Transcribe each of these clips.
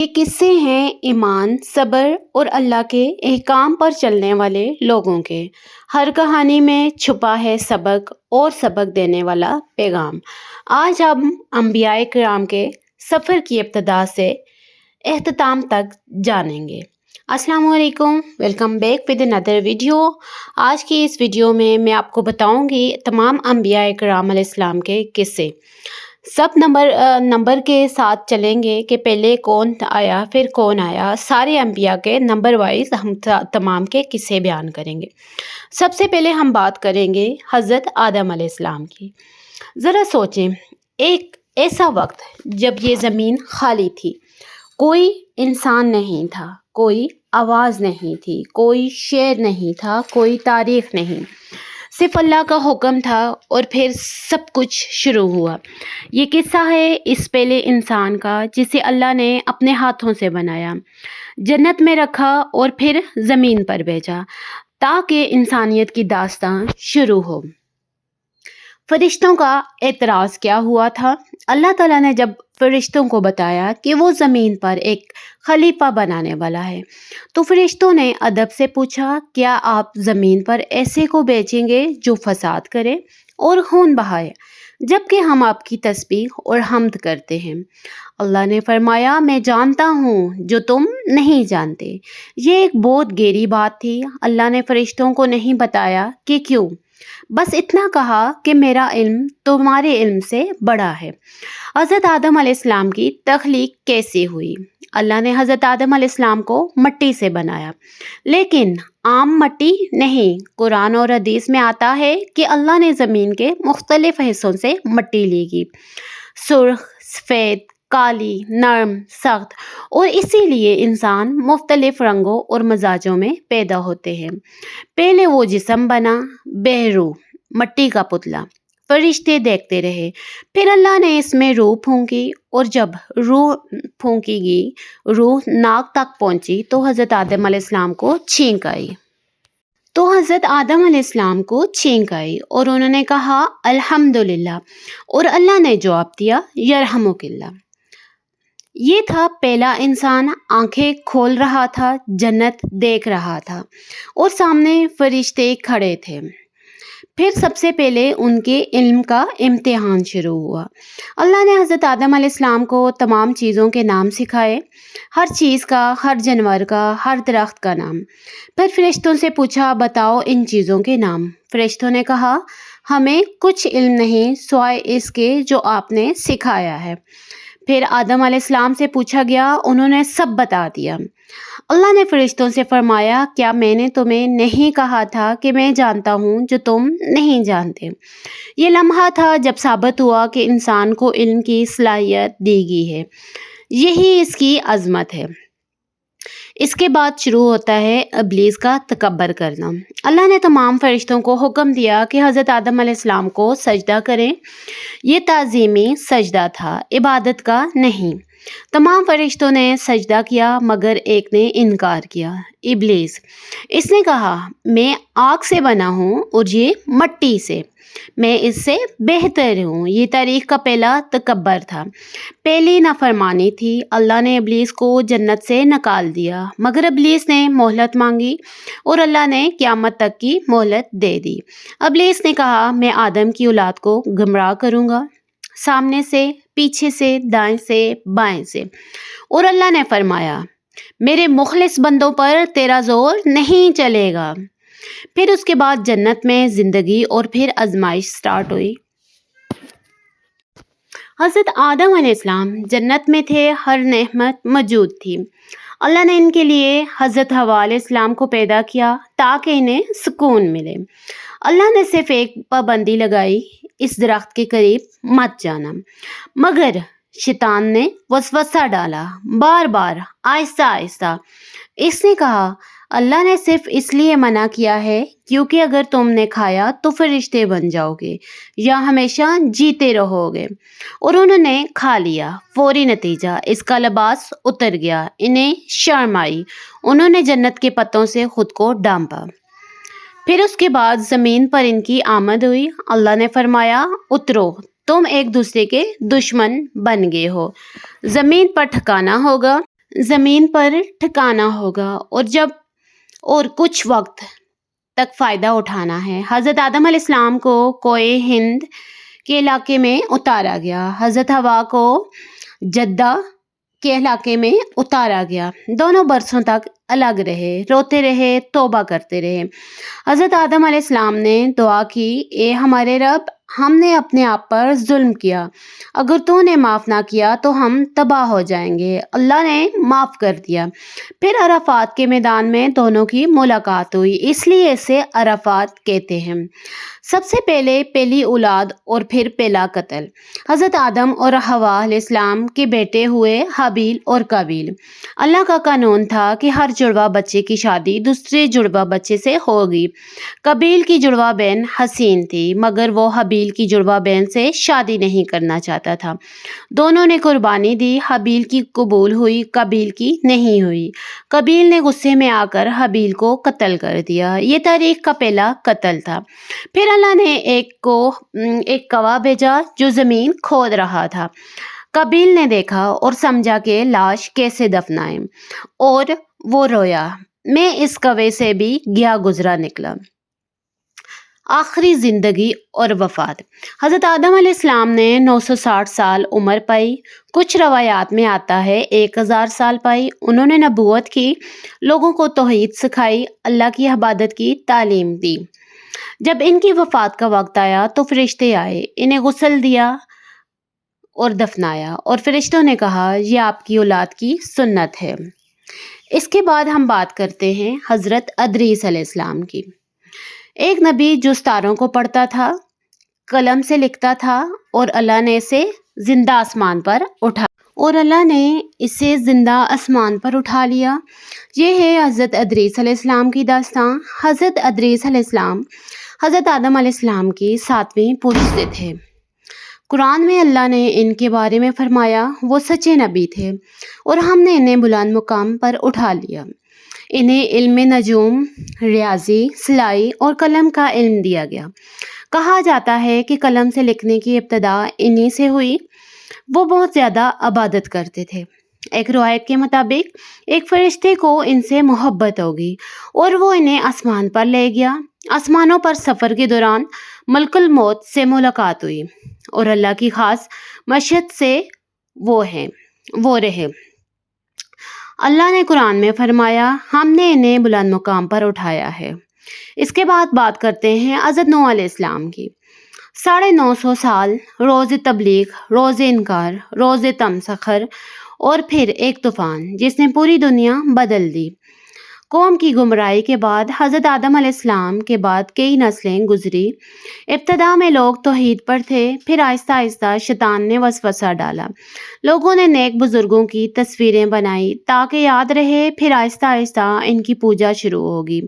یہ قصے ہیں ایمان، صبر اور اللہ کے احکام پر چلنے والے لوگوں کے۔ ہر کہانی میں چھپا ہے سبق اور سبق دینے والا پیغام۔ آج ہم انبیاء کرام کے سفر کی ابتدا سے اختتام تک جانیں گے۔ السلام علیکم، welcome back with another video. آج کی اس ویڈیو میں آپ کو بتاؤں گی تمام انبیاء کرام علیہ السلام کے قصے۔ سب نمبر کے ساتھ چلیں گے کہ پہلے کون آیا پھر کون آیا، سارے انبیاء کے نمبر وائز ہم تمام کے قصے بیان کریں گے۔ سب سے پہلے ہم بات کریں گے حضرت آدم علیہ السلام کی۔ ذرا سوچیں، ایک ایسا وقت جب یہ زمین خالی تھی، کوئی انسان نہیں تھا، کوئی آواز نہیں تھی، کوئی شعر نہیں تھا، کوئی تاریخ نہیں، صرف اللہ کا حکم تھا اور پھر سب کچھ شروع ہوا۔ یہ قصہ ہے اس پہلے انسان کا جسے اللہ نے اپنے ہاتھوں سے بنایا، جنت میں رکھا اور پھر زمین پر بھیجا تاکہ انسانیت کی داستان شروع ہو۔ فرشتوں کا اعتراض کیا ہوا تھا؟ اللہ تعالیٰ نے جب فرشتوں کو بتایا کہ وہ زمین پر ایک خلیفہ بنانے والا ہے، تو فرشتوں نے ادب سے پوچھا، کیا آپ زمین پر ایسے کو بھیجیں گے جو فساد کرے اور خون بہائے، جبکہ ہم آپ کی تسبیح اور حمد کرتے ہیں؟ اللہ نے فرمایا، میں جانتا ہوں جو تم نہیں جانتے۔ یہ ایک بہت گہری بات تھی۔ اللہ نے فرشتوں کو نہیں بتایا کہ کیوں، بس اتنا کہا کہ میرا علم تمہارے علم سے بڑا ہے۔ حضرت آدم علیہ السلام کی تخلیق کیسے ہوئی؟ اللہ نے حضرت آدم علیہ السلام کو مٹی سے بنایا، لیکن عام مٹی نہیں۔ قرآن اور حدیث میں آتا ہے کہ اللہ نے زمین کے مختلف حصوں سے مٹی لی گی، سرخ، سفید، کالی، نرم، سخت، اور اسی لیے انسان مختلف رنگوں اور مزاجوں میں پیدا ہوتے ہیں۔ پہلے وہ جسم بنا، بہرو، مٹی کا پتلا، فرشتے دیکھتے رہے، پھر اللہ نے اس میں روح پھونکی، اور جب روح پھونکی گئی، روح ناک تک پہنچی تو حضرت آدم علیہ السلام کو چھینک آئی۔ اور انہوں نے کہا الحمدللہ، اور اللہ نے جواب دیا یرحمک اللہ۔ یہ تھا پہلا انسان، آنکھیں کھول رہا تھا، جنت دیکھ رہا تھا، اور سامنے فرشتے کھڑے تھے۔ پھر سب سے پہلے ان کے علم کا امتحان شروع ہوا۔ اللہ نے حضرت آدم علیہ السلام کو تمام چیزوں کے نام سکھائے، ہر چیز کا، ہر جانور کا، ہر درخت کا نام۔ پھر فرشتوں سے پوچھا، بتاؤ ان چیزوں کے نام۔ فرشتوں نے کہا، ہمیں کچھ علم نہیں سوائے اس کے جو آپ نے سکھایا ہے۔ پھر آدم علیہ السلام سے پوچھا گیا، انہوں نے سب بتا دیا۔ اللہ نے فرشتوں سے فرمایا، کیا میں نے تمہیں نہیں کہا تھا کہ میں جانتا ہوں جو تم نہیں جانتے؟ یہ لمحہ تھا جب ثابت ہوا کہ انسان کو علم کی صلاحیت دی گئی ہے، یہی اس کی عظمت ہے۔ اس کے بعد شروع ہوتا ہے ابلیس کا تکبر کرنا۔ اللہ نے تمام فرشتوں کو حکم دیا کہ حضرت آدم علیہ السلام کو سجدہ کریں۔ یہ تعظیمی سجدہ تھا، عبادت کا نہیں۔ تمام فرشتوں نے سجدہ کیا مگر ایک نے انکار کیا، ابلیس۔ اس نے کہا، میں آگ سے بنا ہوں اور یہ مٹی سے، میں اس سے بہتر ہوں۔ یہ تاریخ کا پہلا تکبر تھا، پہلی نافرمانی تھی۔ اللہ نے ابلیس کو جنت سے نکال دیا، مگر ابلیس نے مہلت مانگی اور اللہ نے قیامت تک کی مہلت دے دی۔ ابلیس نے کہا، میں آدم کی اولاد کو گمراہ کروں گا، سامنے سے، پیچھے سے، دائیں سے، بائیں سے۔ اور اللہ نے فرمایا، میرے مخلص بندوں پر تیرا زور نہیں چلے گا۔ پھر اس کے بعد جنت میں زندگی اور پھر آزمائش سٹارٹ ہوئی۔ حضرت آدم علیہ السلام جنت میں تھے، ہر نعمت موجود تھی۔ اللہ نے ان کے لیے حضرت حوا علیہ السلام کو پیدا کیا تاکہ انہیں سکون ملے۔ اللہ نے صرف ایک پابندی لگائی، اس درخت کے قریب مت جانا، مگر شیطان نے وسوسہ ڈالا، بار بار، آہستہ آہستہ۔ اس نے کہا، اللہ نے صرف اس لیے منع کیا ہے کیونکہ اگر تم نے کھایا تو فرشتے بن جاؤ گے یا ہمیشہ جیتے رہو گے۔ اور انہوں نے کھا لیا، فوری نتیجہ اس کا لباس اتر گیا، انہیں شرم آئی، انہوں نے جنت کے پتوں سے خود کو ڈھانپا۔ پھر اس کے بعد زمین پر ان کی آمد ہوئی۔ اللہ نے فرمایا، اترو، تم ایک دوسرے کے دشمن بن گئے ہو، زمین پر ٹھکانا ہوگا۔ زمین پر ٹھکانا ہوگا اور کچھ وقت تک فائدہ اٹھانا ہے۔ حضرت آدم علیہ السلام کو کوئے ہند کے علاقے میں اتارا گیا، حضرت حوا کو جدہ کے علاقے میں اتارا گیا۔ دونوں برسوں تک الگ رہے، روتے رہے، توبہ کرتے رہے۔ حضرت آدم علیہ السلام نے دعا کی، اے ہمارے رب، ہم نے اپنے آپ پر ظلم کیا، اگر تو نے معاف نہ کیا تو ہم تباہ ہو جائیں گے۔ اللہ نے معاف کر دیا۔ پھر عرفات کے میدان میں دونوں کی ملاقات ہوئی، اس لیے اسے عرفات کہتے ہیں۔ سب سے پہلے پہلی اولاد اور پھر پہلا قتل۔ حضرت آدم اور حوا علیہ السلام کے بیٹے ہوئے حابیل اور قابیل۔ اللہ کا قانون تھا کہ ہر جڑواں بچے کی شادی دوسرے جڑواں بچے سے ہوگی۔ قابیل کی جڑواں بہن حسین تھی، مگر وہ حابیل کی جڑواں بہن سے شادی نہیں کرنا چاہتا تھا۔ دونوں نے قربانی دی، حابیل کی قبول ہوئی، قابیل کی نہیں ہوئی۔ قابیل نے غصے میں آ کر حابیل کو قتل کر دیا۔ یہ تاریخ کا پہلا قتل تھا۔ پھر اللہ نے ایک کوا بھیجا جو زمین کھود رہا تھا۔ قابیل نے دیکھا اور سمجھا کہ لاش کیسے دفنائیں، اور وہ رویا، میں اس کوے سے بھی گیا گزرا نکلا۔ آخری زندگی اور وفات۔ حضرت آدم علیہ السلام نے 960 سال عمر پائی، کچھ روایات میں آتا ہے 1000 سال پائی۔ انہوں نے نبوت کی، لوگوں کو توحید سکھائی، اللہ کی عبادت کی تعلیم دی۔ جب ان کی وفات کا وقت آیا تو فرشتے آئے، انہیں غسل دیا اور دفنایا، اور فرشتوں نے کہا یہ آپ کی اولاد کی سنت ہے۔ اس کے بعد ہم بات کرتے ہیں حضرت ادریس علیہ السلام کی۔ ایک نبی جو ستاروں کو پڑھتا تھا، قلم سے لکھتا تھا، اور اللہ نے اسے زندہ آسمان پر اٹھا لیا۔ یہ ہے حضرت ادریس علیہ السلام کی داستان۔ حضرت ادریس علیہ السلام حضرت آدم علیہ السلام کی 7ویں پوشتے تھے۔ قرآن میں اللہ نے ان کے بارے میں فرمایا وہ سچے نبی تھے، اور ہم نے انہیں بلند مقام پر اٹھا لیا۔ انہیں علم نجوم، ریاضی، سلائی اور قلم کا علم دیا گیا۔ کہا جاتا ہے کہ قلم سے لکھنے کی ابتدا انہی سے ہوئی۔ وہ بہت زیادہ عبادت کرتے تھے۔ ایک روایت کے مطابق ایک فرشتے کو ان سے محبت ہوگی اور وہ انہیں آسمان پر لے گیا۔ آسمانوں پر سفر کے دوران ملک الموت سے ملاقات ہوئی، اور اللہ کی خاص مشیت سے وہ رہے۔ اللہ نے قرآن میں فرمایا ہم نے انہیں بلند مقام پر اٹھایا ہے۔ اس کے بعد بات کرتے ہیں حضرت نوح علیہ السلام کی۔ 950 سال، روز تبلیغ، روز انکار، روز تمسخر، اور پھر ایک طوفان جس نے پوری دنیا بدل دی۔ قوم کی گمراہی کے بعد حضرت آدم علیہ السلام کے بعد کئی نسلیں گزری۔ ابتدا میں لوگ توحید پر تھے، پھر آہستہ آہستہ شیطان نے وسوسہ ڈالا۔ لوگوں نے نیک بزرگوں کی تصویریں بنائی تاکہ یاد رہے، پھر آہستہ آہستہ ان کی پوجا شروع ہوگی۔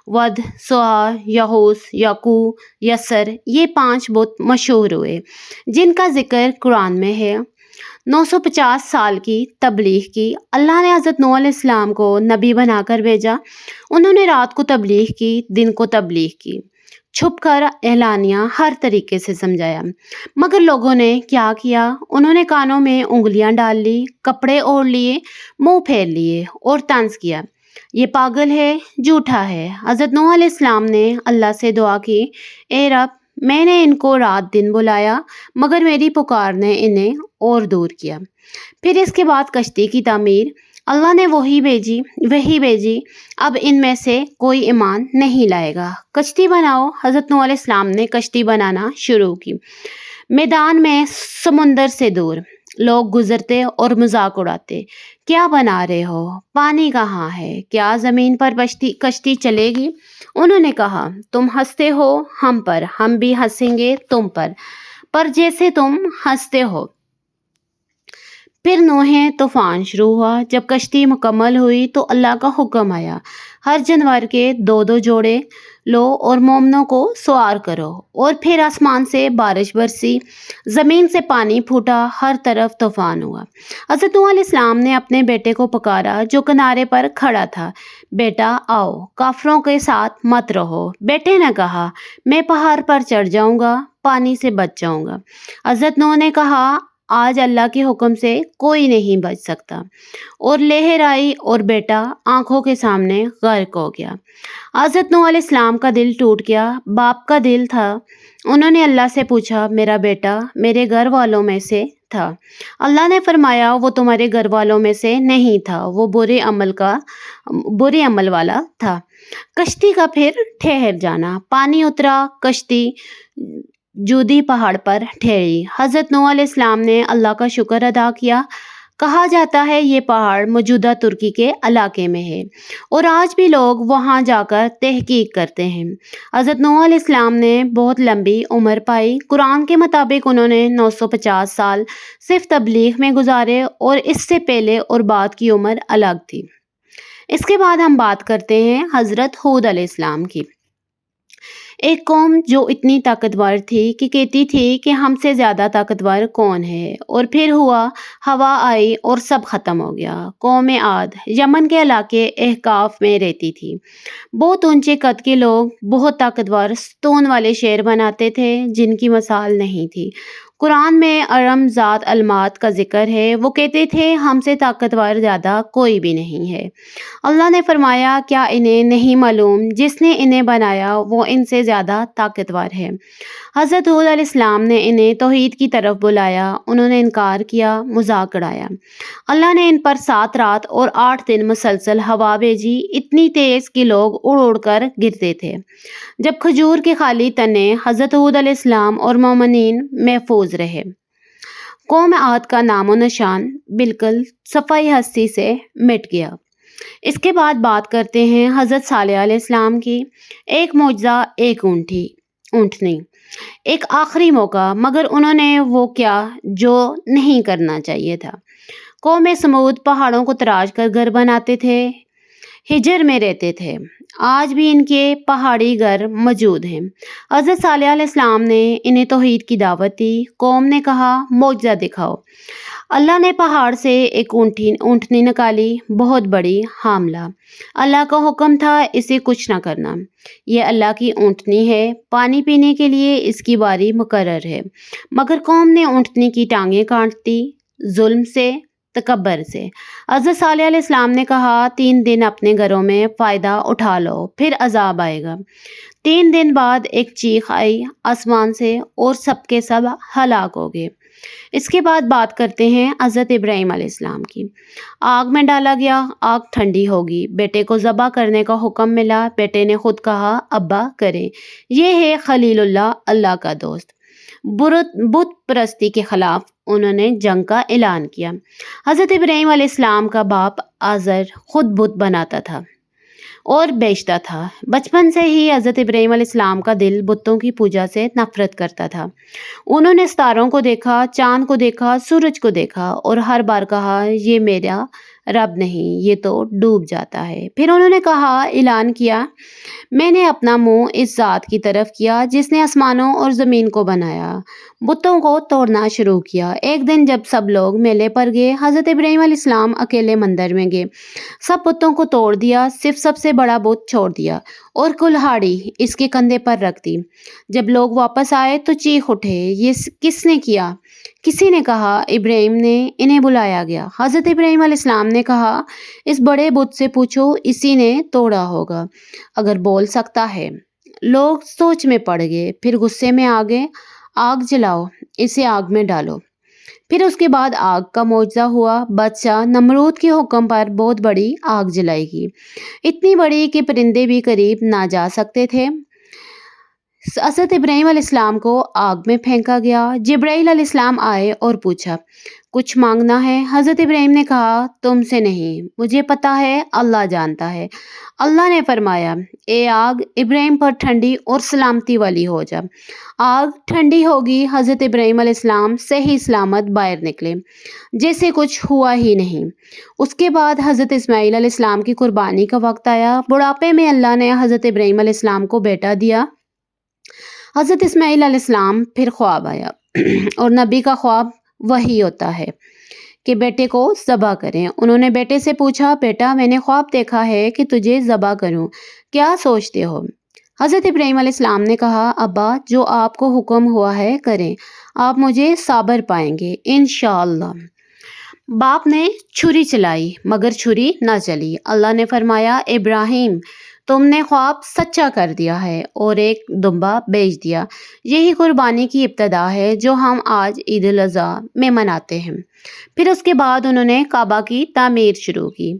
ود، سوا، یہوس، یعقو، یسر، یہ 5 بت مشہور ہوئے جن کا ذکر قرآن میں ہے۔ 950 سال کی تبلیغ کی۔ اللہ نے حضرت نوح علیہ السلام کو نبی بنا کر بھیجا۔ انہوں نے رات کو تبلیغ کی، دن کو تبلیغ کی، چھپ کر اعلانیہ ہر طریقے سے سمجھایا۔ مگر لوگوں نے کیا کیا؟ انہوں نے کانوں میں انگلیاں ڈال لی، کپڑے اوڑھ لیے، منہ پھیر لیے اور طنز کیا، یہ پاگل ہے، جھوٹا ہے۔ حضرت نوح علیہ السلام نے اللہ سے دعا کی، اے رب، میں نے ان کو رات دن بلایا، مگر میری پکار نے انہیں اور دور کیا۔ پھر اس کے بعد کشتی کی تعمیر۔ اللہ نے وہی بھیجی، اب ان میں سے کوئی ایمان نہیں لائے گا۔ کشتی بناؤ۔ حضرت نوح علیہ السلام نے کشتی بنانا شروع کی۔ میدان میں سمندر سے دور لوگ گزرتے اور مذاق اڑاتے، کیا بنا رہے ہو؟ پانی کہاں ہے؟ کیا زمین پر کشتی چلے گی؟ انہوں نے کہا تم ہنستے ہو ہم پر، ہم بھی ہنسیں گے تم پر جیسے تم ہنستے ہو۔ پھر نوحیں طوفان شروع ہوا۔ جب کشتی مکمل ہوئی تو اللہ کا حکم آیا، ہر جانور کے 2 جوڑے لو اور مومنوں کو سوار کرو۔ اور پھر آسمان سے بارش برسی، زمین سے پانی پھوٹا، ہر طرف طوفان ہوا۔ حضرت نوح علیہ السلام نے اپنے بیٹے کو پکارا جو کنارے پر کھڑا تھا، بیٹا آؤ، کافروں کے ساتھ مت رہو۔ بیٹے نے کہا میں پہاڑ پر چڑھ جاؤں گا، پانی سے بچ جاؤں گا۔ حضرت نوح نے کہا آج اللہ کے حکم سے کوئی نہیں بچ سکتا۔ اور لہر آئی اور بیٹا آنکھوں کے سامنے غرق ہو گیا۔ حضرت نوح علیہ السلام کا دل ٹوٹ گیا، باپ کا دل تھا۔ انہوں نے اللہ سے پوچھا، میرا بیٹا میرے گھر والوں میں سے تھا۔ اللہ نے فرمایا، وہ تمہارے گھر والوں میں سے نہیں تھا، وہ برے عمل والا تھا۔ کشتی کا پھر ٹھہر جانا۔ پانی اترا، کشتی جودی پہاڑ پر ٹھہری۔ حضرت نوح علیہ السلام نے اللہ کا شکر ادا کیا۔ کہا جاتا ہے یہ پہاڑ موجودہ ترکی کے علاقے میں ہے اور آج بھی لوگ وہاں جا کر تحقیق کرتے ہیں۔ حضرت نوح علیہ السلام نے بہت لمبی عمر پائی۔ قرآن کے مطابق انہوں نے 950 سال صرف تبلیغ میں گزارے اور اس سے پہلے اور بعد کی عمر الگ تھی۔ اس کے بعد ہم بات کرتے ہیں حضرت ہود علیہ السلام کی۔ ایک قوم جو اتنی طاقتور تھی کہ کہتی تھی کہ ہم سے زیادہ طاقتور کون ہے، اور پھر ہوا آئی اور سب ختم ہو گیا۔ قوم عاد یمن کے علاقے احقاف میں رہتی تھی۔ بہت اونچے قد کے لوگ بہت طاقتور ستون والے شہر بناتے تھے جن کی مثال نہیں تھی۔ قرآن میں ارم ذات المات کا ذکر ہے۔ وہ کہتے تھے ہم سے طاقتور زیادہ کوئی بھی نہیں ہے۔ اللہ نے فرمایا، کیا انہیں نہیں معلوم جس نے انہیں بنایا وہ ان سے زیادہ طاقتور ہے۔ حضرت ہود علیہ السلام نے انہیں توحید کی طرف بلایا، انہوں نے انکار کیا، مذاق اڑایا۔ اللہ نے ان پر 7 رات اور 8 دن مسلسل ہوا بھیجی، اتنی تیز کہ لوگ اڑ اڑ کر گرتے تھے۔ جب کھجور کے خالی تنے حضرت ہود علیہ السلام اور مومنین محفوظ رہے۔ قوم عاد کا نام و نشان بالکل صفحہ ہستی سے مٹ گیا۔ اس کے بعد بات کرتے ہیں حضرت صالح علیہ السلام کی۔ ایک معجزہ، ایک اونٹنی، ایک آخری موقع، مگر انہوں نے وہ کیا جو نہیں کرنا چاہیے تھا۔ قوم سمود پہاڑوں کو تراش کر گھر بناتے تھے، ہجر میں رہتے تھے۔ آج بھی ان کے پہاڑی گھر موجود ہیں۔ حضرت صالح علیہ السلام نے انہیں توحید کی دعوت دی۔ قوم نے کہا، معجزہ دکھاؤ۔ اللہ نے پہاڑ سے ایک اونٹنی نکالی، بہت بڑی، حاملہ۔ اللہ کا حکم تھا اسے کچھ نہ کرنا۔ یہ اللہ کی اونٹنی ہے، پانی پینے کے لیے اس کی باری مقرر ہے۔ مگر قوم نے اونٹنی کی ٹانگیں کاٹ دی، ظلم سے، تکبر سے۔ حضرت صالح علیہ السلام نے کہا، 3 دن اپنے گھروں میں فائدہ اٹھا لو، پھر عذاب آئے گا۔ 3 دن بعد ایک چیخ آئی آسمان سے اور سب کے سب ہلاک ہو گئے۔ اس کے بعد بات کرتے ہیں حضرت ابراہیم علیہ السلام کی۔ آگ میں ڈالا گیا، آگ ٹھنڈی ہوگی، بیٹے کو ذبح کرنے کا حکم ملا، بیٹے نے خود کہا ابا کریں۔ یہ ہے خلیل اللہ، اللہ کا دوست۔ بت پرستی کے خلاف انہوں نے جنگ کا اعلان کیا۔ حضرت ابراہیم علیہ السلام کا باپ آزر خود بت بناتا تھا اور بیچتا تھا۔ بچپن سے ہی حضرت ابراہیم علیہ السلام کا دل بتوں کی پوجا سے نفرت کرتا تھا۔ انہوں نے ستاروں کو دیکھا، چاند کو دیکھا، سورج کو دیکھا اور ہر بار کہا، یہ میرا رب نہیں، یہ تو ڈوب جاتا ہے۔ پھر انہوں نے کہا، اعلان کیا، میں نے اپنا منہ اس ذات کی طرف کیا جس نے آسمانوں اور زمین کو بنایا۔ بتوں کو توڑنا شروع کیا۔ ایک دن جب سب لوگ میلے پر گئے، حضرت ابراہیم علیہ السلام اکیلے مندر میں گئے۔ سب بتوں کو توڑ دیا، صرف سب سے بڑا بت چھوڑ دیا اور کلہاڑی اس کے کندھے پر رکھ دی۔ جب لوگ واپس آئے تو چیخ اٹھے، یہ کس نے کیا؟ کسی نے کہا، ابراہیم نے، انہیں بلایا گیا۔ حضرت ابراہیم علیہ السلام نے کہا، اس بڑے بت سے پوچھو، اسی نے توڑا ہوگا اگر بول سکتا ہے۔ لوگ سوچ میں پڑ گئے، پھر غصے میں آ گئے، آگ جلاؤ، اسے آگ میں ڈالو۔ پھر اس کے بعد آگ کا معجزہ ہوا۔ بادشاہ نمرود کے حکم پر بہت بڑی آگ جلائی گئی، اتنی بڑی کہ پرندے بھی قریب نہ جا سکتے تھے۔ حضرت ابراہیم علیہ السلام کو آگ میں پھینکا گیا۔ جبرائیل علیہ السلام آئے اور پوچھا، کچھ مانگنا ہے؟ حضرت ابراہیم نے کہا، تم سے نہیں، مجھے پتا ہے، اللہ جانتا ہے۔ اللہ نے فرمایا، اے آگ ابراہیم پر ٹھنڈی اور سلامتی والی ہو جا۔ آگ ٹھنڈی ہوگی۔ حضرت ابراہیم علیہ السلام صحیح سلامت باہر نکلے، جیسے کچھ ہوا ہی نہیں۔ اس کے بعد حضرت اسماعیل علیہ السلام کی قربانی کا وقت آیا۔ بڑھاپے میں اللہ نے حضرت ابراہیم علیہ السلام کو بیٹا دیا۔ حضرت اسماعیل علیہ السلام پھر خواب آیا، اور نبی کا خواب وہی ہوتا ہے کہ بیٹے کو ذبح کریں۔ انہوں نے بیٹے سے پوچھا، بیٹا میں نے خواب دیکھا ہے کہ تجھے ذبح کروں، کیا سوچتے ہو؟ حضرت ابراہیم علیہ السلام نے کہا، ابا جو آپ کو حکم ہوا ہے کریں۔ آپ مجھے صابر پائیں گے انشاءاللہ۔ باپ نے چھری چلائی مگر چھری نہ چلی۔ اللہ نے فرمایا ابراہیم تم نے خواب سچا کر دیا ہے اور ایک دمبا بیچ دیا، یہی قربانی کی ابتدا ہے جو ہم آج عید الاضحیٰ میں مناتے ہیں۔ پھر اس کے بعد انہوں نے کعبہ کی تعمیر شروع کی۔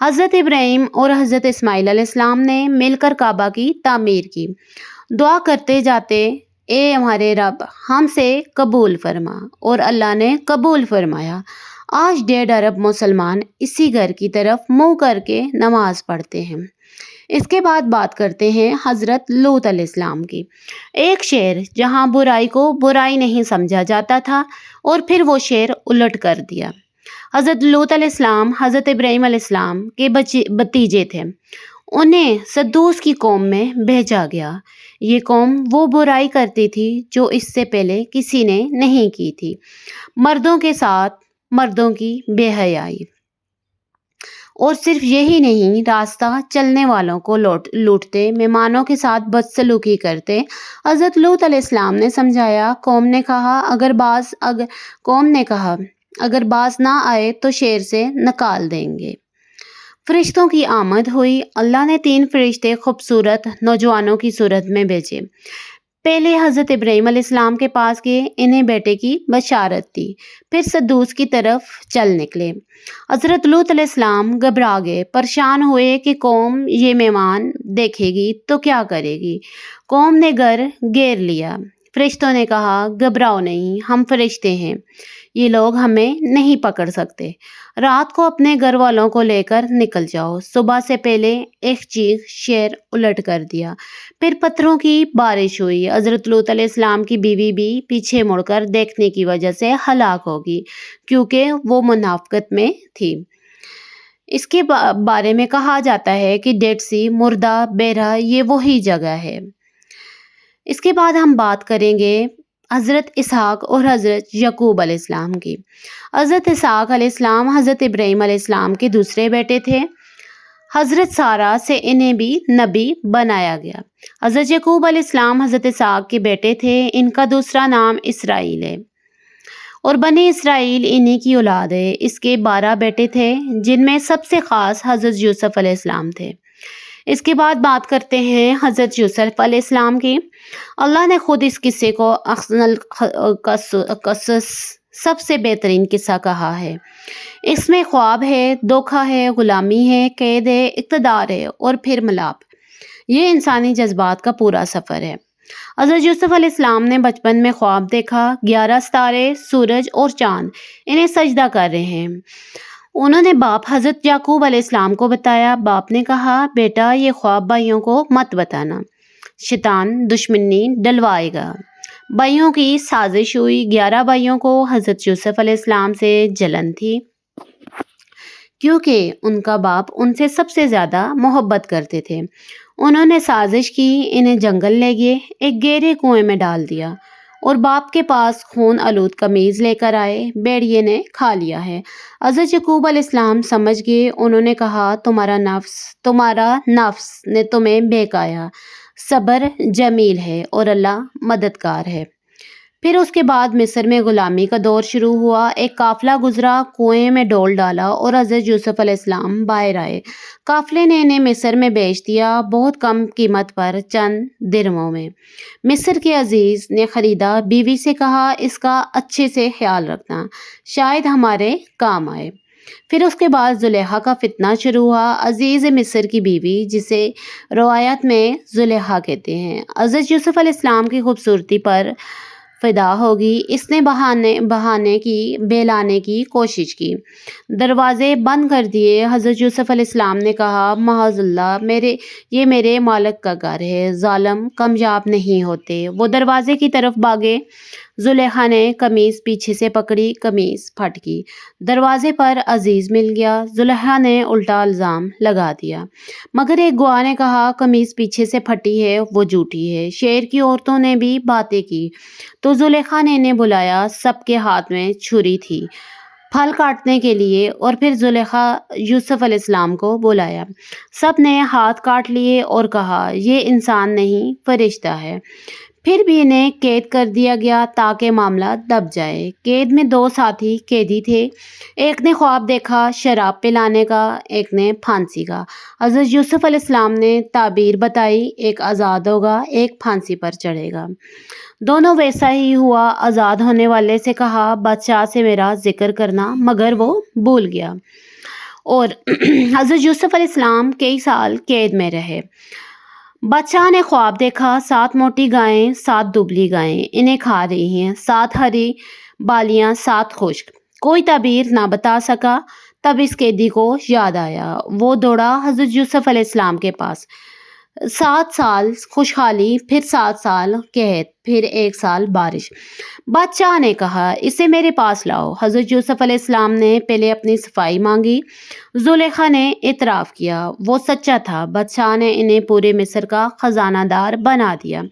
حضرت ابراہیم اور حضرت اسماعیل علیہ السلام نے مل کر کعبہ کی تعمیر کی، دعا کرتے جاتے اے ہمارے رب ہم سے قبول فرما، اور اللہ نے قبول فرمایا۔ آج 1.5 ارب مسلمان اسی گھر کی طرف منہ کر کے نماز پڑھتے ہیں۔ اس کے بعد بات کرتے ہیں حضرت لوط علیہ السلام کی۔ ایک شہر جہاں برائی کو برائی نہیں سمجھا جاتا تھا اور پھر وہ شہر الٹ کر دیا۔ حضرت لوط علیہ السلام حضرت ابراہیم علیہ السلام کے بھتیجے تھے۔ انہیں سدوس کی قوم میں بھیجا گیا۔ یہ قوم وہ برائی کرتی تھی جو اس سے پہلے کسی نے نہیں کی تھی، مردوں کے ساتھ مردوں کی بے حیائی، اور صرف یہی نہیں، راستہ چلنے والوں کو لوٹتے، مہمانوں کے ساتھ بدسلوکی کرتے۔ حضرت لوط علیہ السلام نے سمجھایا، قوم نے کہا اگر باز نہ آئے تو شہر سے نکال دیں گے۔ فرشتوں کی آمد ہوئی۔ اللہ نے 3 فرشتے خوبصورت نوجوانوں کی صورت میں بھیجے۔ پہلے حضرت ابراہیم علیہ السلام کے پاس گئے، انہیں بیٹے کی بشارت دی، پھر سدوس کی طرف چل نکلے۔ حضرت لوط علیہ السلام گھبرا گئے، پریشان ہوئے کہ قوم یہ مہمان دیکھے گی تو کیا کرے گی۔ قوم نے گھر گھیر لیا۔ فرشتوں نے کہا گھبراؤ نہیں، ہم فرشتے ہیں، یہ لوگ ہمیں نہیں پکڑ سکتے، رات کو اپنے گھر والوں کو لے کر نکل جاؤ۔ صبح سے پہلے ایک چیخ شہر الٹ کر دیا، پھر پتھروں کی بارش ہوئی۔ حضرت لوط علیہ السلام کی بیوی بھی پیچھے مڑ کر دیکھنے کی وجہ سے ہلاک ہوگی کیونکہ وہ منافقت میں تھی۔ اس کے بارے میں کہا جاتا ہے کہ ڈیڈ سی، مردہ بیرہ، یہ وہی جگہ ہے۔ اس کے بعد ہم بات کریں گے حضرت اسحاق اور حضرت یعقوب علیہ السلام کی۔ حضرت اسحاق علیہ السلام حضرت ابراہیم علیہ السلام کے دوسرے بیٹے تھے۔ حضرت سارہ سے انہیں بھی نبی بنایا گیا۔ حضرت یعقوب علیہ السلام حضرت اسحاق کے بیٹے تھے، ان کا دوسرا نام اسرائیل ہے، اور بنی اسرائیل انہی کی اولاد ہے۔ اس کے 12 بیٹے تھے جن میں سب سے خاص حضرت یوسف علیہ السلام تھے۔ اس کے بعد بات کرتے ہیں حضرت یوسف علیہ السلام کی۔ اللہ نے خود اس قصے کو احسن القصص، سب سے بہترین قصہ کہا ہے۔ اس میں خواب ہے، دھوکہ ہے، غلامی ہے، قید ہے، اقتدار ہے اور پھر ملاپ۔ یہ انسانی جذبات کا پورا سفر ہے۔ حضرت یوسف علیہ السلام نے بچپن میں خواب دیکھا، 11 ستارے، سورج اور چاند انہیں سجدہ کر رہے ہیں۔ انہوں نے باپ حضرت یعقوب علیہ السلام کو بتایا۔ باپ نے کہا بیٹا یہ خواب بھائیوں کو مت بتانا، شیطان دشمنی ڈلوائے گا۔ بھائیوں کی سازش ہوئی۔ 11 بھائیوں کو حضرت یوسف علیہ السلام سے جلن تھی کیونکہ ان کا باپ ان سے سب سے زیادہ محبت کرتے تھے۔ انہوں نے سازش کی، انہیں جنگل لے گئے، ایک گہرے کنویں میں ڈال دیا اور باپ کے پاس خون آلود قمیض لے کر آئے، بھیڑیے نے کھا لیا ہے۔ حضرت یعقوب علیہ السلام سمجھ گئے۔ انہوں نے کہا تمہارا نفس نے تمہیں بہکایا، صبر جمیل ہے اور اللہ مددگار ہے۔ پھر اس کے بعد مصر میں غلامی کا دور شروع ہوا۔ ایک قافلہ گزرا، کنویں میں ڈول ڈالا اور حضرت یوسف علیہ السلام باہر آئے۔ قافلے نے انہیں مصر میں بیچ دیا، بہت کم قیمت پر، چند درہموں میں۔ مصر کے عزیز نے خریدا۔ بیوی سے کہا اس کا اچھے سے خیال رکھنا، شاید ہمارے کام آئے۔ پھر اس کے بعد زلیخا کا فتنہ شروع ہوا۔ عزیز مصر کی بیوی، جسے روایت میں زلیخا کہتے ہیں، حضرت یوسف علیہ السلام کی خوبصورتی پر فدا ہوگی۔ اس نے بہلانے کی کوشش کی، دروازے بند کر دیے۔ حضرت یوسف علیہ السلام نے کہا معاذ اللہ، یہ میرے مالک کا گھر ہے، ظالم کامیاب نہیں ہوتے۔ وہ دروازے کی طرف بھاگے۔ زلیخا نے قمیض پیچھے سے پکڑی، قمیض پھٹ گئی، دروازے پر عزیز مل گیا۔ زلیخا نے الٹا الزام لگا دیا، مگر ایک گواہ نے کہا قمیض پیچھے سے پھٹی ہے، وہ جھوٹی ہے۔ شہر کی عورتوں نے بھی باتیں کی تو زلیخا نے انہیں بلایا۔ سب کے ہاتھ میں چھری تھی پھل کاٹنے کے لیے، اور پھر زلیخا یوسف علیہ السلام کو بلایا۔ سب نے ہاتھ کاٹ لیے اور کہا یہ انسان نہیں، فرشتہ ہے۔ پھر بھی انہیں قید کر دیا گیا تاکہ معاملہ دب جائے۔ قید میں دو ساتھی قیدی تھے، ایک نے خواب دیکھا شراب پلانے کا، ایک نے پھانسی کا۔ حضرت یوسف علیہ السلام نے تعبیر بتائی، ایک آزاد ہوگا، ایک پھانسی پر چڑھے گا۔ دونوں ویسا ہی ہوا۔ آزاد ہونے والے سے کہا بادشاہ سے میرا ذکر کرنا، مگر وہ بھول گیا اور حضرت یوسف علیہ السلام کئی سال قید میں رہے۔ بادشاہ نے خواب دیکھا، 7 موٹی گائیں، 7 دبلی گائیں انہیں کھا رہی ہیں، 7 ہری بالیاں، 7 خشک۔ کوئی تعبیر نہ بتا سکا۔ تب اس قیدی کو یاد آیا، وہ دوڑا حضرت یوسف علیہ السلام کے پاس۔ 7 سال خوشحالی، پھر 7 سال قحط، پھر 1 سال بارش۔ بادشاہ نے کہا اسے میرے پاس لاؤ۔ حضرت یوسف علیہ السلام نے پہلے اپنی صفائی مانگی۔ زلیخا نے اعتراف کیا وہ سچا تھا۔ بادشاہ نے انہیں پورے مصر کا خزانہ دار بنا دیا۔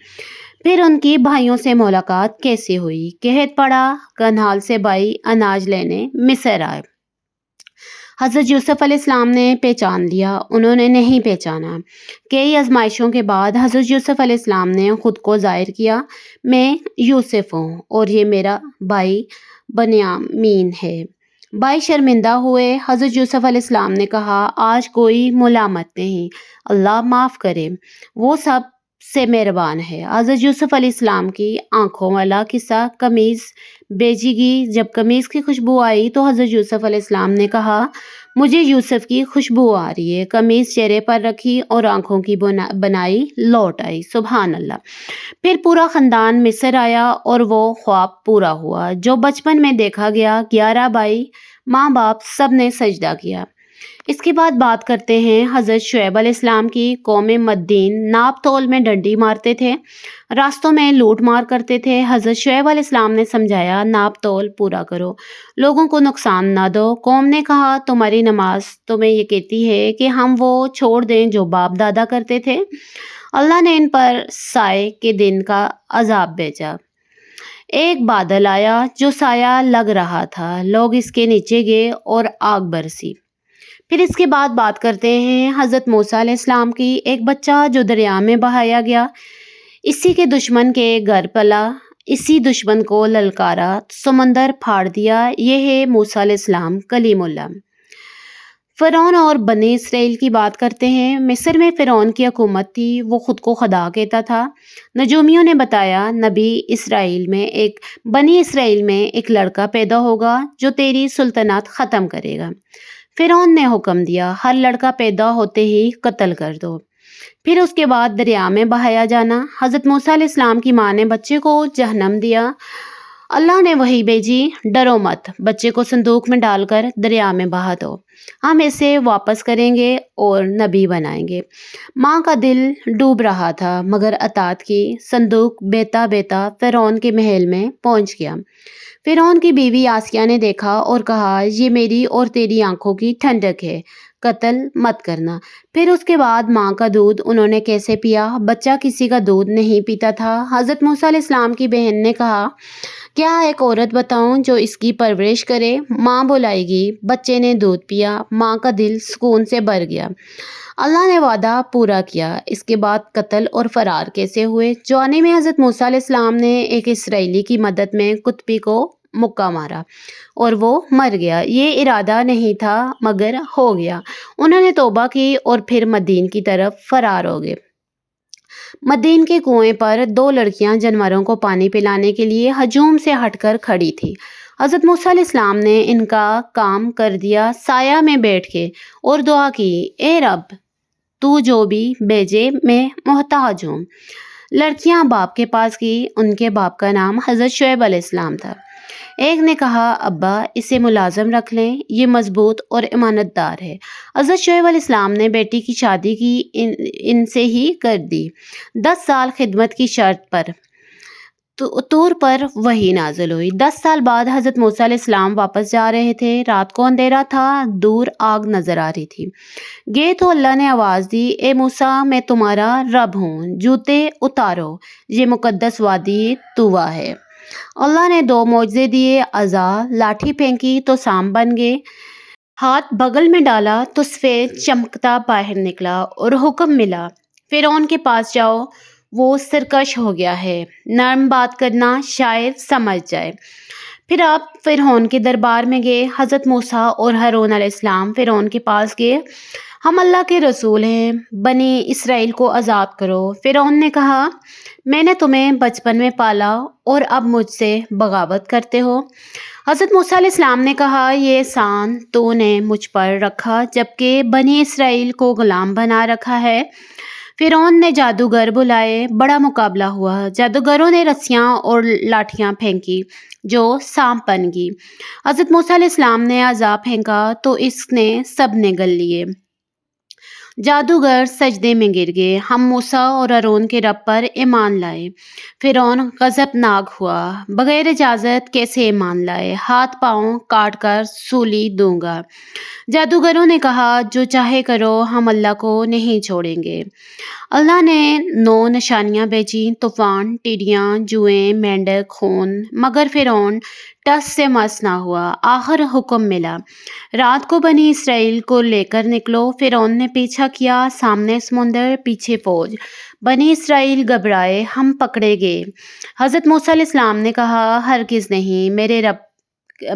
پھر ان کی بھائیوں سے ملاقات کیسے ہوئی؟ قحط پڑا، کنہال سے بھائی اناج لینے مصر آئے۔ حضرت یوسف علیہ السلام نے پہچان لیا، انہوں نے نہیں پہچانا۔ کئی آزمائشوں کے بعد حضرت یوسف علیہ السلام نے خود کو ظاہر کیا، میں یوسف ہوں اور یہ میرا بھائی بنیامین ہے۔ بھائی شرمندہ ہوئے۔ حضرت یوسف علیہ السلام نے کہا آج کوئی ملامت نہیں، اللہ معاف کرے، وہ سب سے مہربان ہے۔ حضرت یوسف علیہ السلام کی آنکھوں والا قصہ، قمیض بیچی گئی۔ جب قمیض کی خوشبو آئی تو حضرت یوسف علیہ السلام نے کہا مجھے یوسف کی خوشبو آ رہی ہے۔ قمیض چہرے پر رکھی اور آنکھوں کی بنائی لوٹ آئی۔ سبحان اللہ۔ پھر پورا خاندان مصر آیا اور وہ خواب پورا ہوا جو بچپن میں دیکھا گیا۔ 11 بھائی، ماں باپ سب نے سجدہ کیا۔ اس کے بعد بات کرتے ہیں حضرت شعیب علیہ السلام کی۔ قوم مدین ناپ تول میں ڈنڈی مارتے تھے، راستوں میں لوٹ مار کرتے تھے۔ حضرت شعیب علیہ السلام نے سمجھایا ناپ تول پورا کرو، لوگوں کو نقصان نہ دو۔ قوم نے کہا تمہاری نماز تمہیں یہ کہتی ہے کہ ہم وہ چھوڑ دیں جو باپ دادا کرتے تھے۔ اللہ نے ان پر سائے کے دن کا عذاب بھیجا۔ ایک بادل آیا جو سایہ لگ رہا تھا، لوگ اس کے نیچے گئے اور آگ برسی۔ پھر اس کے بعد بات کرتے ہیں حضرت موسیٰ علیہ السلام کی۔ ایک بچہ جو دریا میں بہایا گیا، اسی کے دشمن کے گھر پلا، اسی دشمن کو للکارا، سمندر پھاڑ دیا۔ یہ ہے موسیٰ علیہ السلام کلیم اللہ۔ فرعون اور بنی اسرائیل کی بات کرتے ہیں۔ مصر میں فرعون کی حکومت تھی، وہ خود کو خدا کہتا تھا۔ نجومیوں نے بتایا بنی اسرائیل میں ایک لڑکا پیدا ہوگا جو تیری سلطنت ختم کرے گا۔ فرعون نے حکم دیا ہر لڑکا پیدا ہوتے ہی قتل کر دو۔ پھر اس کے بعد دریا میں بہایا جانا۔ حضرت موسیٰ علیہ السلام کی ماں نے بچے کو جہنم دیا۔ اللہ نے وحی بھیجی ڈرو مت، بچے کو صندوق میں ڈال کر دریا میں بہا دو، ہم اسے واپس کریں گے اور نبی بنائیں گے۔ ماں کا دل ڈوب رہا تھا مگر اطاعت کی۔ صندوق بیتا بیتا فرعون کے محل میں پہنچ گیا۔ فرعون کی بیوی آسیہ نے دیکھا اور کہا یہ میری اور تیری آنکھوں کی ٹھنڈک ہے، قتل مت کرنا۔ پھر اس کے بعد ماں کا دودھ انہوں نے کیسے پیا؟ بچہ کسی کا دودھ نہیں پیتا تھا۔ حضرت موسیٰ علیہ السلام کی بہن نے کہا کیا ایک عورت بتاؤں جو اس کی پرورش کرے؟ ماں بلائے گی۔ بچے نے دودھ پیا، ماں کا دل سکون سے بھر گیا۔ اللہ نے وعدہ پورا کیا۔ اس کے بعد قتل اور فرار کیسے ہوئے؟ جوانی میں حضرت موسیٰ علیہ السلام نے ایک اسرائیلی کی مدد میں قطبی کو مکہ مارا اور وہ مر گیا۔ یہ ارادہ نہیں تھا مگر ہو گیا۔ انہوں نے توبہ کی اور پھر مدین کی طرف فرار ہو گئے۔ مدین کے کنویں پر 2 لڑکیاں جانوروں کو پانی پلانے کے لیے ہجوم سے ہٹ کر کھڑی تھی۔ حضرت موسیٰ علیہ السلام نے ان کا کام کر دیا، سایہ میں بیٹھ کے اور دعا کی اے رب تو جو بھی بھیجے میں محتاج ہوں۔ لڑکیاں باپ کے پاس گئی، ان کے باپ کا نام حضرت شعیب علیہ السلام تھا۔ ایک نے کہا ابا اسے ملازم رکھ لیں، یہ مضبوط اور امانت دار ہے۔ حضرت شعیب علیہ السلام نے بیٹی کی شادی کی ان سے ہی کر دی۔ 10 سال خدمت کی شرط پر طور پر وحی نازل ہوئی۔ 10 سال بعد حضرت موسیٰ علیہ السلام واپس جا رہے تھے، رات کو اندھیرا تھا، دور آگ نظر آ رہی تھی۔ گئے تو اللہ نے آواز دی اے موسیٰ میں تمہارا رب ہوں، جوتے اتارو، یہ مقدس وادی طویٰ ہے۔ اللہ نے 2 معجزے دیے، عصا لاٹھی پھینکی تو سانپ بن گئے، ہاتھ بغل میں ڈالا تو سفید چمکتا باہر نکلا اور حکم ملا فرعون کے پاس جاؤ، وہ سرکش ہو گیا ہے، نرم بات کرنا شاید سمجھ جائے۔ پھر آپ فرعون کے دربار میں گئے۔ حضرت موسیٰ اور ہارون علیہ السلام فرعون کے پاس گئے۔ ہم اللہ کے رسول ہیں، بنی اسرائیل کو آزاد کرو۔ فرعون نے کہا، میں نے تمہیں بچپن میں پالا اور اب مجھ سے بغاوت کرتے ہو۔ حضرت موسیٰ علیہ السلام نے کہا، یہ احسان تو نے مجھ پر رکھا جبکہ بنی اسرائیل کو غلام بنا رکھا ہے۔ فرعون نے جادوگر بلائے، بڑا مقابلہ ہوا۔ جادوگروں نے رسیاں اور لاٹھیاں پھینکی جو سانپ بن گئی۔ حضرت موسیٰ علیہ السلام نے عصا پھینکا تو اس نے سب نے گل لیے۔ جادوگر سجدے میں گر گئے۔ ہم موسیٰ اور ہارون کے رب پر ایمان لائے۔ فرعون غضبناک ہوا، بغیر اجازت کیسے ایمان لائے؟ ہاتھ پاؤں کاٹ کر سولی دوں گا۔ جادوگروں نے کہا، جو چاہے کرو، ہم اللہ کو نہیں چھوڑیں گے۔ اللہ نے 9 نشانیاں بھیجیں، طوفان، ٹڈیاں، جوئیں، مینڈک، خون، مگر فرعون ٹس سے مس نہ ہوا۔ آخر حکم ملا، رات کو بنی اسرائیل کو لے کر نکلو۔ فرعون نے پیچھا کیا، سامنے سمندر، پیچھے فوج۔ بنی اسرائیل گھبرائے، ہم پکڑے گئے۔ حضرت موسیٰ علیہ السلام نے کہا، ہرگز نہیں،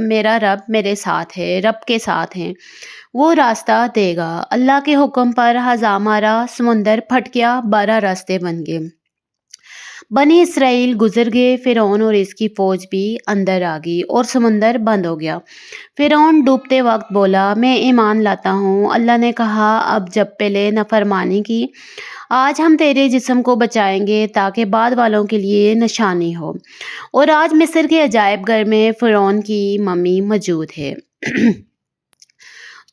میرا رب میرے ساتھ ہے، رب کے ساتھ ہیں، وہ راستہ دے گا۔ اللہ کے حکم پر عصا مارا، سمندر پھٹ گیا، 12 راستے بن گئے۔ بنی اسرائیل گزر گئے، فرعون اور اس کی فوج بھی اندر آ گئی اور سمندر بند ہو گیا۔ فرعون ڈوبتے وقت بولا، میں ایمان لاتا ہوں۔ اللہ نے کہا، اب جب پہلے نافرمانی کی، آج ہم تیرے جسم کو بچائیں گے تاکہ بعد والوں کے لیے نشانی ہو۔ اور آج مصر کے عجائب گھر میں فرعون کی ممی موجود ہے۔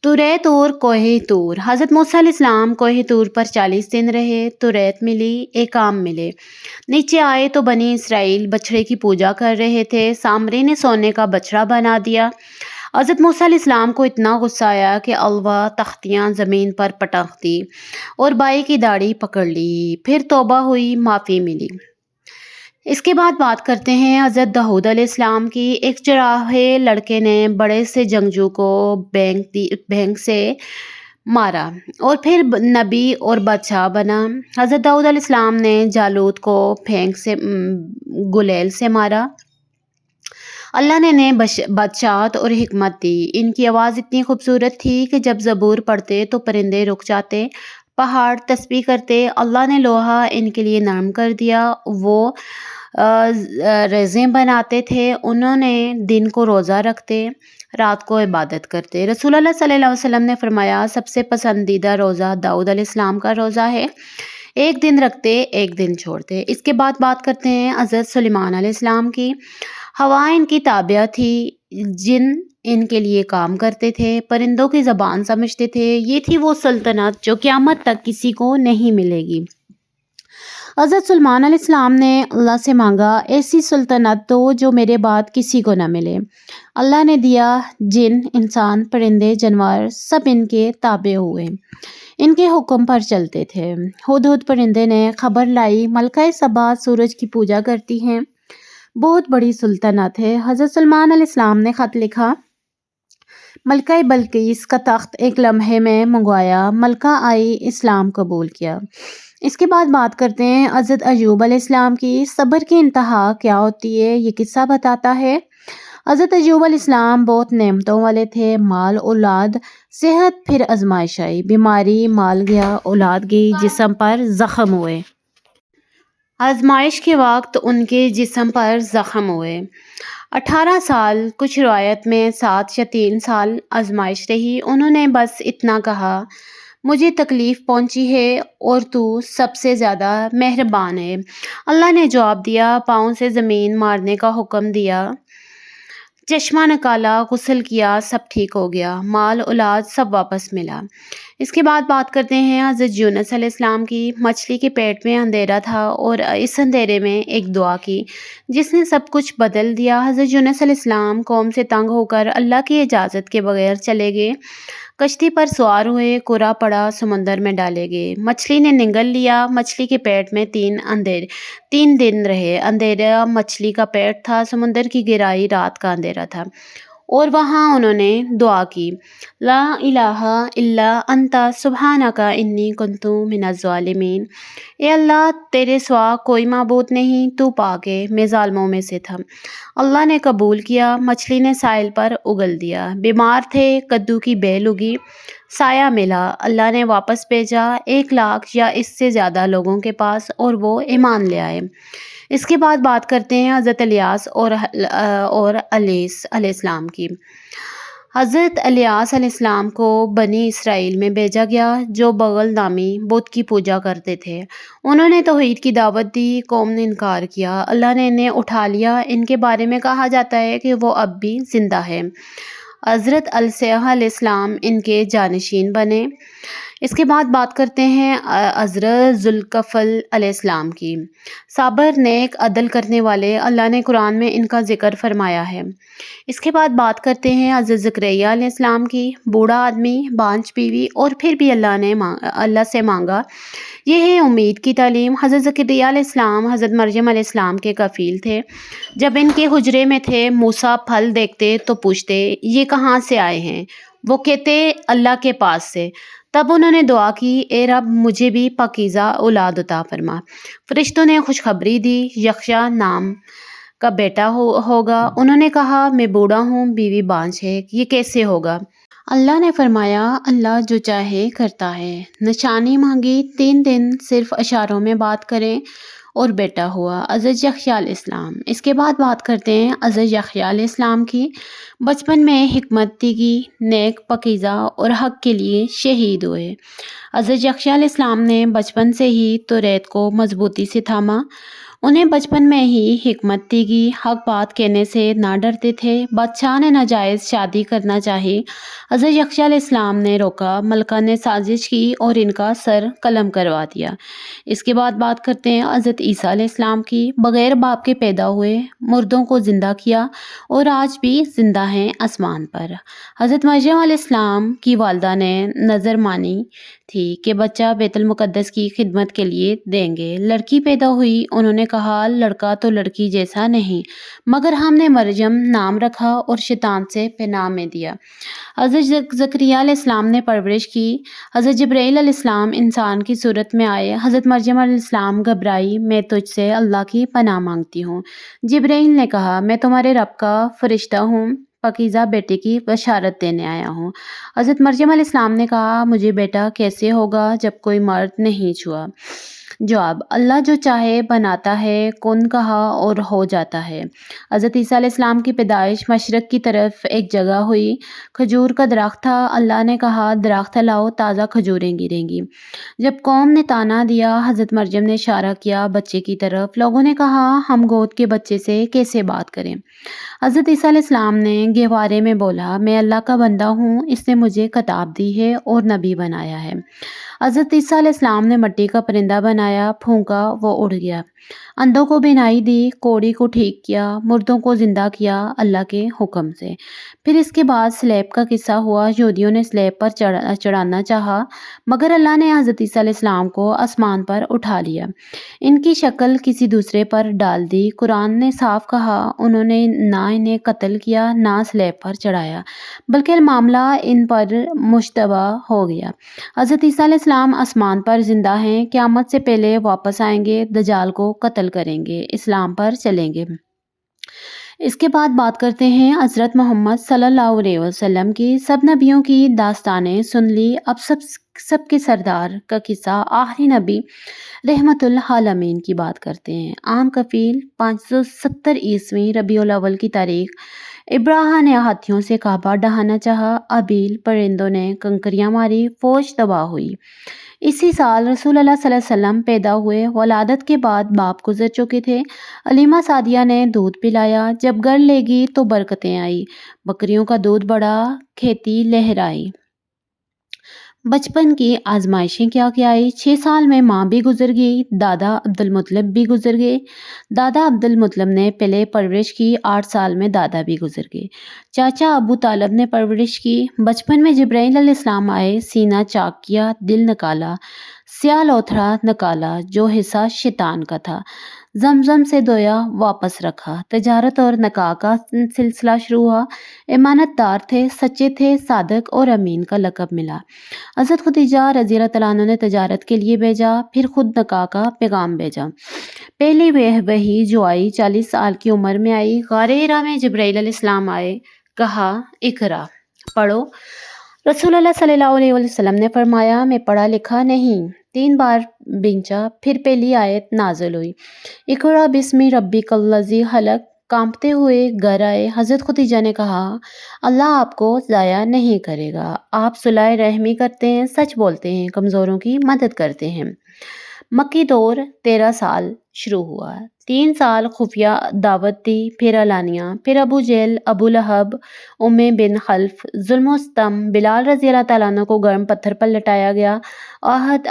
توریت اور کوہ طور۔ حضرت موسیٰ علیہ السلام کوہ طور پر 40 دن رہے۔ توریت ملی، احکام ملے۔ نیچے آئے تو بنی اسرائیل بچڑے کی پوجا کر رہے تھے۔ سامری نے سونے کا بچڑا بنا دیا۔ حضرت موسیٰ علیہ السلام کو اتنا غصہ آیا کہ الوا تختیاں زمین پر پٹخ دی اور بائی کی داڑھی پکڑ لی۔ پھر توبہ ہوئی، معافی ملی۔ اس کے بعد بات کرتے ہیں حضرت داؤد علیہ السلام کی۔ ایک چراہے لڑکے نے بڑے سے جنگجو کو بھینگ سے مارا اور پھر نبی اور بادشاہ بنا۔ حضرت داؤد علیہ السلام نے جالوت کو گلیل سے مارا۔ اللہ نے انہیں بادشاہت اور حکمت دی۔ ان کی آواز اتنی خوبصورت تھی کہ جب زبور پڑھتے تو پرندے رک جاتے، پہاڑ تسبیح کرتے۔ اللہ نے لوہا ان کے لیے نرم کر دیا، وہ ریزیں بناتے تھے۔ انہوں نے دن کو روزہ رکھتے، رات کو عبادت کرتے۔ رسول اللہ صلی اللہ علیہ وسلم نے فرمایا، سب سے پسندیدہ روزہ داؤد علیہ السلام کا روزہ ہے، ایک دن رکھتے ایک دن چھوڑتے۔ اس کے بعد بات کرتے ہیں حضرت سلیمان علیہ السلام کی۔ ہوا ان کی تابع تھی، جن ان کے لیے کام کرتے تھے، پرندوں کی زبان سمجھتے تھے۔ یہ تھی وہ سلطنت جو قیامت تک کسی کو نہیں ملے گی۔ حضرت سلیمان علیہ السلام نے اللہ سے مانگا، ایسی سلطنت دو جو میرے بعد کسی کو نہ ملے۔ اللہ نے دیا۔ جن، انسان، پرندے، جانور سب ان کے تابع ہوئے، ان کے حکم پر چلتے تھے۔ ہدہد پرندے نے خبر لائی، ملکہ سبا سورج کی پوجا کرتی ہیں، بہت بڑی سلطنت ہے۔ حضرت سلیمان علیہ السلام نے خط لکھا، ملکہ بلقیس کا تخت ایک لمحے میں منگوایا، ملکہ آئی، اسلام قبول کیا۔ اس کے بعد بات کرتے ہیں حضرت ایوب علیہ السلام کی۔ صبر کی انتہا کیا ہوتی ہے، یہ قصہ بتاتا ہے۔ حضرت ایوب علیہ السلام بہت نعمتوں والے تھے، مال، اولاد، صحت، پھر آزمائش آئی، بیماری، مال گیا، اولاد گئی، جسم پر زخم ہوئے۔ آزمائش کے وقت ان کے جسم پر زخم ہوئے۔ 18 سال، کچھ روایت میں 7 یا 3 سال آزمائش رہی۔ انہوں نے بس اتنا کہا، مجھے تکلیف پہنچی ہے اور تو سب سے زیادہ مہربان ہے۔ اللہ نے جواب دیا، پاؤں سے زمین مارنے کا حکم دیا، چشمہ نکالا، غسل کیا، سب ٹھیک ہو گیا، مال، اولاد سب واپس ملا۔ اس کے بعد بات کرتے ہیں حضرت یونس علیہ السلام کی۔ مچھلی کے پیٹ میں اندھیرا تھا اور اس اندھیرے میں ایک دعا کی جس نے سب کچھ بدل دیا۔ حضرت یونس علیہ السلام قوم سے تنگ ہو کر اللہ کی اجازت کے بغیر چلے گئے، کشتی پر سوار ہوئے، کورا پڑا، سمندر میں ڈالے گئے۔ مچھلی نے نگل لیا۔ مچھلی کے پیٹ میں 3 دن رہے۔ اندھیرا مچھلی کا پیٹ تھا، سمندر کی گہرائی رات کا اندھیرا تھا۔ اور وہاں انہوں نے دعا کی، لا الہ الا انت سبحانک انی کنت من الظالمین۔ اے اللہ، تیرے سوا کوئی معبود نہیں، تو پاک ہے، میں ظالموں میں سے تھا۔ اللہ نے قبول کیا، مچھلی نے ساحل پر اگل دیا، بیمار تھے، کدو کی بیل اگی، سایہ ملا، اللہ نے واپس بھیجا 1,00,000 یا اس سے زیادہ لوگوں کے پاس، اور وہ ایمان لے آئے۔ اس کے بعد بات کرتے ہیں حضرت الیاس اور الیس علیہ السلام کی۔ حضرت الیاس علیہ السلام کو بنی اسرائیل میں بھیجا گیا جو بغل نامی بت کی پوجا کرتے تھے۔ انہوں نے توحید کی دعوت دی، قوم نے انکار کیا، اللہ نے انہیں اٹھا لیا۔ ان کے بارے میں کہا جاتا ہے کہ وہ اب بھی زندہ ہے۔ حضرت علیہ السلام ان کے جانشین بنے۔ اس کے بعد بات کرتے ہیں حضرت ذوالکفل علیہ السلام کی۔ صابر، نیک، عدل کرنے والے، اللہ نے قرآن میں ان کا ذکر فرمایا ہے۔ اس کے بعد بات کرتے ہیں حضرت زکریا علیہ السلام کی۔ بوڑھا آدمی، بانجھ بیوی، اور پھر بھی اللہ سے مانگا، یہ ہے امید کی تعلیم۔ حضرت زکریا علیہ السلام حضرت مریم علیہ السلام کے کفیل تھے۔ جب ان کے حجرے میں تھے، موسیٰ پھل دیکھتے تو پوچھتے، یہ کہاں سے آئے ہیں؟ وہ کہتے، اللہ کے پاس سے۔ تب انہوں نے دعا کی، اے رب، مجھے بھی پاکیزہ اولاد عطا فرما۔ فرشتوں نے خوشخبری دی، یخشا نام کا بیٹا ہوگا۔ انہوں نے کہا، میں بوڑھا ہوں، بیوی بانجھ ہے، یہ کیسے ہوگا؟ اللہ نے فرمایا، اللہ جو چاہے کرتا ہے۔ نشانی مانگی، 3 دن صرف اشاروں میں بات کریں، اور بیٹا ہوا، حضرت یحییٰ علیہ السلام۔ اس کے بعد بات کرتے ہیں حضرت یحییٰ علیہ السلام کی۔ بچپن میں حکمت تیگی، نیک، پاکیزہ اور حق کے لیے شہید ہوئے۔ حضرت یحییٰ علیہ السلام نے بچپن سے ہی توریت کو مضبوطی سے تھاما۔ انہیں بچپن میں ہی حکمت تیگی، حق بات کہنے سے نہ ڈرتے تھے۔ بادشاہ نے ناجائز شادی کرنا چاہی، حضرت یحییٰ علیہ السلام نے روکا، ملکہ نے سازش کی اور ان کا سر قلم کروا دیا۔ اس کے بعد بات کرتے ہیں حضرت عیسیٰ علیہ السلام کی۔ بغیر باپ کے پیدا ہوئے، مردوں کو زندہ کیا، اور آج بھی زندہ ہیں آسمان پر۔ حضرت مریم علیہ السلام کی والدہ نے نظر مانی تھی کہ بچہ بیت المقدس کی خدمت کے لیے دیں گے۔ لڑکی پیدا ہوئی، انہوں نے کہا، لڑکا تو لڑکی جیسا نہیں، مگر ہم نے مریم نام رکھا اور شیطان سے پناہ میں دیا۔ حضرت زکریا علیہ السلام نے پرورش کی۔ حضرت جبرائیل علیہ السلام انسان کی صورت میں آئے۔ حضرت مریم علیہ السلام گھبرائی، میں تجھ سے اللہ کی پناہ مانگتی ہوں۔ جبرائیل نے کہا، میں تمہارے رب کا فرشتہ ہوں، پاکیزہ بیٹے کی بشارت دینے آیا ہوں۔ حضرت مریم علیہ السلام نے کہا، مجھے بیٹا کیسے ہوگا جب کوئی مرد نہیں چھوا؟ جواب، اللہ جو چاہے بناتا ہے، کن کہا اور ہو جاتا ہے۔ حضرت عیسیٰ علیہ السلام کی پیدائش مشرق کی طرف ایک جگہ ہوئی۔ کھجور کا درخت تھا، اللہ نے کہا، درخت لاؤ، تازہ کھجوریں گریں گی۔ جب قوم نے طعنہ دیا، حضرت مریم نے اشارہ کیا بچے کی طرف۔ لوگوں نے کہا، ہم گود کے بچے سے کیسے بات کریں؟ حضرت عیسیٰ علیہ السلام نے گہوارے میں بولا، میں اللہ کا بندہ ہوں، اس نے مجھے کتاب دی ہے اور نبی بنایا ہے۔ حضرت عیسیٰ علیہ السلام نے مٹی کا پرندہ بنایا، پھونکا، وہ اڑ گیا۔ اندھوں کو بینائی دی، کوڑی کو ٹھیک کیا، مردوں کو زندہ کیا اللہ کے حکم سے۔ پھر اس کے بعد سلیب کا قصہ ہوا۔ یہودیوں نے سلیب پر چڑھانا چاہا، مگر اللہ نے حضرت عیسیٰ علیہ السلام کو آسمان پر اٹھا لیا، ان کی شکل کسی دوسرے پر ڈال دی۔ قرآن نے صاف کہا، انہوں نے نہ انہیں قتل کیا، نہ سلیب پر چڑھایا، بلکہ معاملہ ان پر مشتبہ ہو گیا۔ حضرت عیسیٰ علیہ السلام آسمان پر زندہ ہیں، قیامت سے پہلے واپس آئیں گے، دجال کو قتل کریں گے، اسلام پر چلیں گے۔ اس کے بعد بات کرتے ہیں حضرت محمد صلی اللہ علیہ وسلم کی۔ سب نبیوں کی داستانیں سن لی، اب سب کے سردار کا قصہ آخری نبی رحمت العالمین کی بات کرتے ہیں۔ عام کفیل 570 عیسوی ربیع الاول کی تاریخ۔ ابراہا نے ہاتھیوں سے کعبہ ڈھانا چاہا، ابیل پرندوں نے کنکریاں ماری، فوج تباہ ہوئی۔ اسی سال رسول اللہ صلی اللہ علیہ وسلم پیدا ہوئے۔ ولادت کے بعد باپ گزر چکے تھے۔ علیمہ سعدیہ نے دودھ پلایا، جب گھر لے گی تو برکتیں آئی، بکریوں کا دودھ بڑھا، کھیتی لہرائی۔ بچپن کی آزمائشیں کیا آئی۔ 6 سال میں ماں بھی گزر گئی، دادا عبد المطلب بھی گزر گئے۔ دادا عبد المطلب نے پہلے پرورش کی، 8 سال میں دادا بھی گزر گئے۔ چاچا ابو طالب نے پرورش کی۔ بچپن میں جبرائیل علیہ السلام آئے، سینہ چاک کیا، دل نکالا، سیاہ لوتھڑا نکالا جو حصہ شیطان کا تھا۔ زمزم سے دھویا واپس رکھا۔ تجارت اور نکاح کا سلسلہ شروع ہوا۔ امانت دار تھے، سچے تھے، صادق اور امین کا لقب ملا۔ حضرت خدیجہ رضی اللہ تعالیٰ عنہ نے تجارت کے لیے بھیجا، پھر خود نکاح کا پیغام بھیجا۔ پہلی وحی جو آئی 40 سال کی عمر میں آئی۔ غار حرا میں جبرائیل علیہ السلام آئے، کہا اقرا، پڑھو۔ رسول اللہ صلی اللہ علیہ وسلم نے فرمایا میں پڑھا لکھا نہیں۔ 3 بار بھیجا، پھر پہلی آیت نازل ہوئی، اقرا بسم ربک الذی خلق۔ کانپتے ہوئے گھر آئے۔ حضرت خدیجہ نے کہا اللہ آپ کو ضائع نہیں کرے گا، آپ صلح رحمی کرتے ہیں، سچ بولتے ہیں، کمزوروں کی مدد کرتے ہیں۔ مکی دور 13 سال شروع ہوا۔ 3 سال خفیہ دعوت دی، پھر علانیہ، پھر ابو جہل، ابو لہب، امی بن خلف، ظلم و ستم۔ بلال رضی اللہ تعالیٰ عنہ کو گرم پتھر پر لٹایا گیا۔ عہد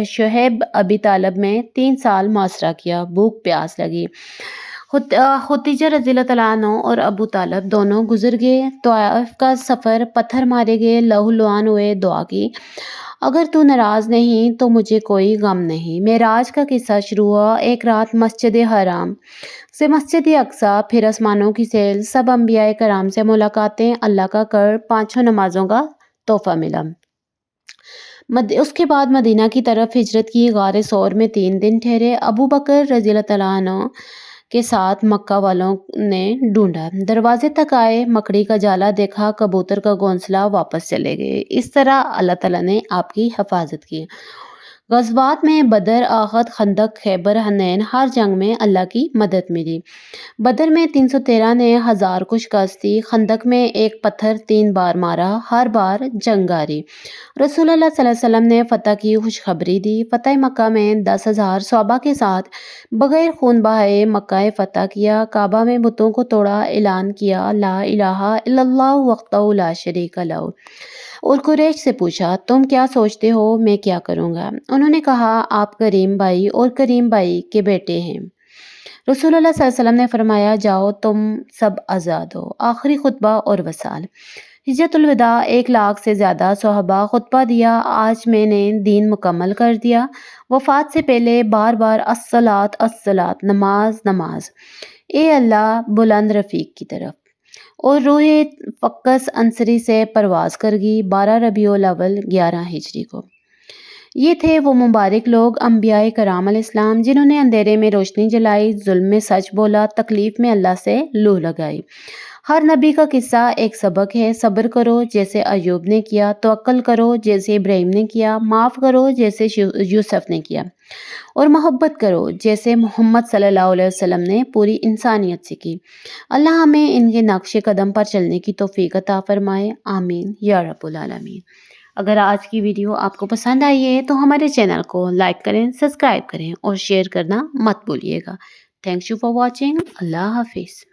شعیب ابی طالب میں 3 سال محاصرہ کیا، بھوک پیاس لگی۔ خدیجہ رضی اللہ تعالیٰ عنہ اور ابو طالب دونوں گزر گئے۔ طائف کا سفر، پتھر مارے گئے، لہو لعان ہوئے، دعا کی اگر تو ناراض نہیں تو مجھے کوئی غم نہیں۔ معراج کا قصہ شروع ہوا۔ ایک رات مسجد حرام سے مسجد اقصیٰ، پھر آسمانوں کی سیل، سب انبیاء کرام سے ملاقاتیں، اللہ کا کرب، 5 نمازوں کا تحفہ ملا۔ اس کے بعد مدینہ کی طرف ہجرت کی۔ غار ثور میں 3 دن ٹھہرے۔ ابو بکر رضی اللہ تعالیٰ عنہ کے ساتھ مکہ والوں نے ڈھونڈا، دروازے تک آئے، مکڑی کا جالا دیکھا، کبوتر کا گھونسلہ، واپس چلے گئے۔ اس طرح اللہ تعالیٰ نے آپ کی حفاظت کی۔ غزوات میں بدر، احد، خندق، خیبر، حنین، ہر جنگ میں اللہ کی مدد ملی۔ بدر میں 313 نے 1000 کو شکست دی۔ خندق میں ایک پتھر 3 بار مارا، ہر بار جنگ ہاری۔ رسول اللہ صلی اللہ علیہ وسلم نے فتح کی خوشخبری دی۔ فتح مکہ میں 10,000 صحابہ کے ساتھ بغیر خون بہائے مکہ فتح کیا۔ کعبہ میں بتوں کو توڑا، اعلان کیا لا الہ الا اللہ وحدہ لا شریک لہ۔ اور قریش سے پوچھا تم کیا سوچتے ہو میں کیا کروں گا؟ انہوں نے کہا آپ کریم بھائی اور کریم بھائی کے بیٹے ہیں۔ رسول اللہ صلی اللہ علیہ وسلم نے فرمایا جاؤ تم سب آزاد ہو۔ آخری خطبہ اور وصال۔ حجۃ الوداع 1 لاکھ سے زیادہ صحابہ خطبہ دیا، آج میں نے دین مکمل کر دیا۔ وفات سے پہلے بار بار الصلاۃ الصلاۃ، نماز نماز، اے اللہ بلند رفیق کی طرف۔ اور روح فقس انصری سے پرواز کرگی 12 ربیع الاول 11 ہجری کو۔ یہ تھے وہ مبارک لوگ انبیاء کرام علیہ السلام جنہوں نے اندھیرے میں روشنی جلائی، ظلم میں سچ بولا، تکلیف میں اللہ سے لو لگائی۔ ہر نبی کا قصہ ایک سبق ہے۔ صبر کرو جیسے ایوب نے کیا، توکل کرو جیسے ابراہیم نے کیا، معاف کرو جیسے یوسف نے کیا، اور محبت کرو جیسے محمد صلی اللہ علیہ وسلم نے پوری انسانیت سے کی۔ اللہ ہمیں ان کے نقش قدم پر چلنے کی توفیق عطا فرمائے، آمین یا رب العالمین۔ اگر آج کی ویڈیو آپ کو پسند آئی ہے تو ہمارے چینل کو لائک کریں، سبسکرائب کریں اور شیئر کرنا مت بھولیے گا۔ Thanks you for watching. اللہ حافظ۔